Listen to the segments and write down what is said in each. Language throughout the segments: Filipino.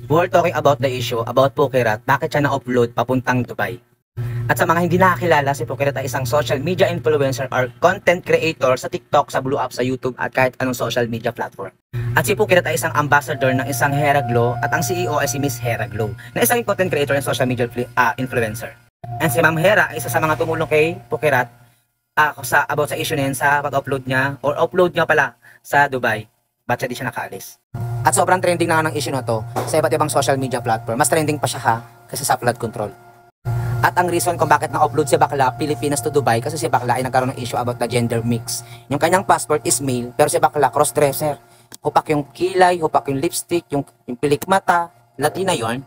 We're talking about the issue about Pukirat, bakit siya na-upload papuntang Dubai. At sa mga hindi nakakilala, si Pukirat ay isang social media influencer or content creator sa TikTok, sa Blue App, sa YouTube at kahit anong social media platform. At si Pukirat ay isang ambassador ng isang Hera Glow at ang CEO ay si Miss Hera Glow, na isang content creator and social media influencer. And si Ma'am Hera ay isa sa mga tumulong kay Pukirat about sa issue na yun, sa pag-upload niya or upload niya pala sa Dubai. Ba't siya di siya nakaalis? At sobrang trending na nga ng issue na to sa iba't ibang social media platform. Mas trending pa siya kasi sa flood control. At ang reason kung bakit na-upload si Bakla Pilipinas to Dubai, kasi si Bakla ay nagkaroon ng issue about the gender mix. Yung kanyang passport is male, pero si Bakla cross-dresser. Hupak yung kilay, hupak yung lipstick, yung pilik mata, Latina yon.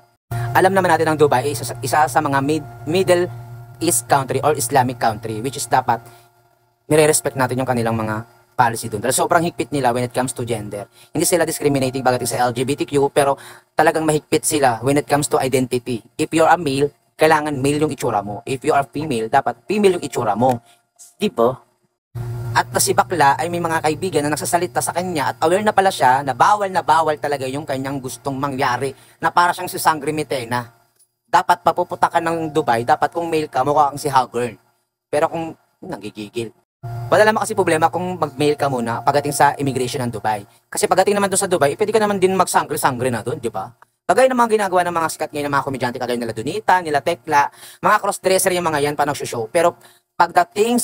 Alam naman natin ang Dubai ay isa sa mga Middle East country or Islamic country, which is dapat nire-respect natin yung kanilang mga policy doon. Dahil sobrang higpit nila when it comes to gender. Hindi sila discriminating pagdating sa LGBTQ, pero talagang mahigpit sila when it comes to identity. If you're a male, kailangan male yung itsura mo. If you are female, dapat female yung itsura mo. Di ba? At si Bakla ay may mga kaibigan na nagsasalita sa kanya at aware na pala siya na bawal talaga yung kanyang gustong mangyari, na para siyang si Sangre Mitena. Dapat papuputa ka ng Dubai, dapat kung male ka, mukha kang si Haggard. Pero kung nanggigigil. Wala naman kasi problema kung mag-mail ka muna pagdating sa immigration ng Dubai. Kasi pagdating naman doon sa Dubai, pwede ka naman din magsangre-sangre na doon, di ba? Kagaya ng mga ginagawa ng mga sikat ngayon ng mga komedyante, kagaya nila Donita, nila Tekla, mga crossdresser yung mga yan pa nag-show. Pero pagdating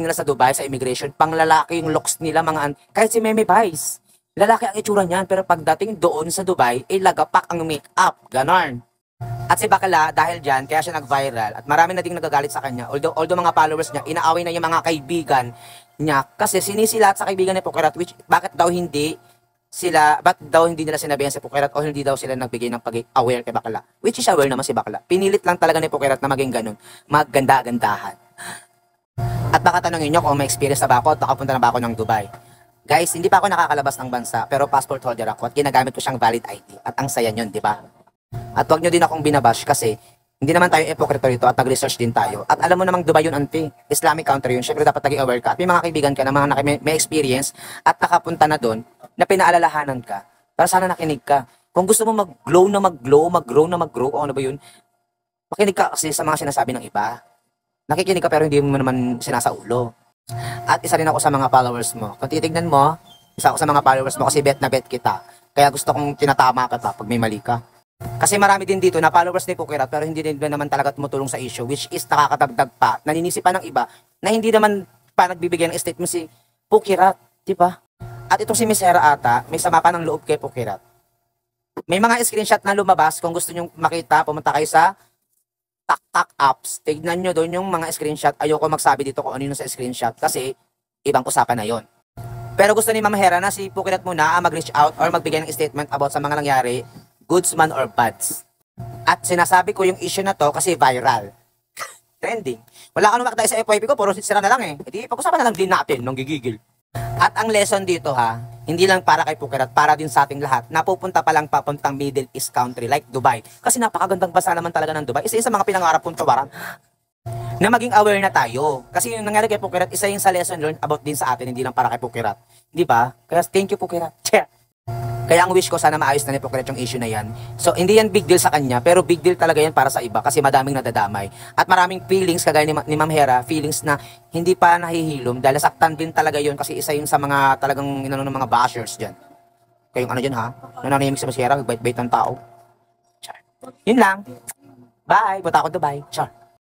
nila sa Dubai, sa immigration, panglalaki yung looks nila, kahit si Meme Vice, lalaki ang itsura niyan, pero pagdating doon sa Dubai, lagapak ang make-up, ganon. At si Bakla, dahil dyan, kaya siya nag-viral at marami na ding nagagalit sa kanya. Although mga followers niya, inaaway na yung mga kaibigan niya kasi sinisilat sa kaibigan ni Pukirat, which ba't daw hindi nila sinabihan si Pukirat o hindi daw sila nagbigay ng pag-aware kay Bakla. Which is aware naman si Bakla. Pinilit lang talaga ni Pukirat na maging ganun, magganda-gandahan. At baka tanongin nyo kung may experience na ba ako at nakapunta na ba ako ng Dubai. Guys, hindi pa ako nakakalabas ng bansa pero passport holder ako at ginagamit ko siyang valid ID at ang saya nyon, di ba? At wag nyo din akong binabash kasi hindi naman tayo epokrito rito at nag-research din tayo. At alam mo namang Dubai yun, auntie. Islamic country yun. Syempre dapat naging aware ka. At may mga kaibigan ka na mga may experience at nakapunta na doon na pinaalalahanan ka. Para sana nakinig ka. Kung gusto mo mag-glow na mag-glow, mag-grow na mag-grow, o ano ba yun? Makinig ka kasi sa mga sinasabi ng iba. Nakikinig ka pero hindi mo naman sinasaulo. At isa rin ako sa mga followers mo. Kung titignan mo, isa ako sa mga followers mo kasi bet na bet kita. Kaya gusto kong tinatama ka pag may mali ka. Kasi marami din dito na followers ni Pukirat pero hindi din naman talaga tumutulong sa issue, which is nakakadagdag pa. Naninisi pa ng iba na hindi naman pa nagbibigay ng statement si Pukirat, di ba? At itong si Miss Hera ata, may sama pa ng loob kay Pukirat. May mga screenshot na lumabas, kung gusto nyo makita, pumunta kayo sa TakTak apps. Tignan nyo doon yung mga screenshot. Ayoko magsabi dito kung ano yun sa screenshot kasi ibang usapan na yon. Pero gusto ni Ma'am Hera na si Pukirat muna mag-reach out or magbigay ng statement about sa mga nangyari, goods man or bads. At sinasabi ko yung issue na to kasi viral. Trending. Wala ka nung makita sa FYP ko, puro sira na lang eh. Edi pag-usapan na lang din natin, nung gigigil. At ang lesson dito hindi lang para kay Pukirat, para din sa ating lahat, napupunta pa lang papuntang Middle East country like Dubai. Kasi napakagandang bansa naman talaga ng Dubai. Isa sa mga pinangarap kong tuwaran na maging aware na tayo. Kasi yung nangyari kay Pukirat, isa yung sa lesson learned about din sa atin, hindi lang para kay Pukirat. Di ba? Kaya thank you Pukirat. Kaya ang wish ko sana maayos na ni Pukirat yung issue na yan. So hindi yan big deal sa kanya, pero big deal talaga yan para sa iba kasi madaming nadadamay. At maraming feelings kagaya ni Ma'am Hera, feelings na hindi pa nahihilom dahil saktan din talaga yun kasi isa yun sa mga talagang inano ng mga bashers dyan. Kayong ano dyan nananahimik sa Miss Hera, bait-bait ng tao. Char. Yun lang. Bye. Punta ako Dubai. Char.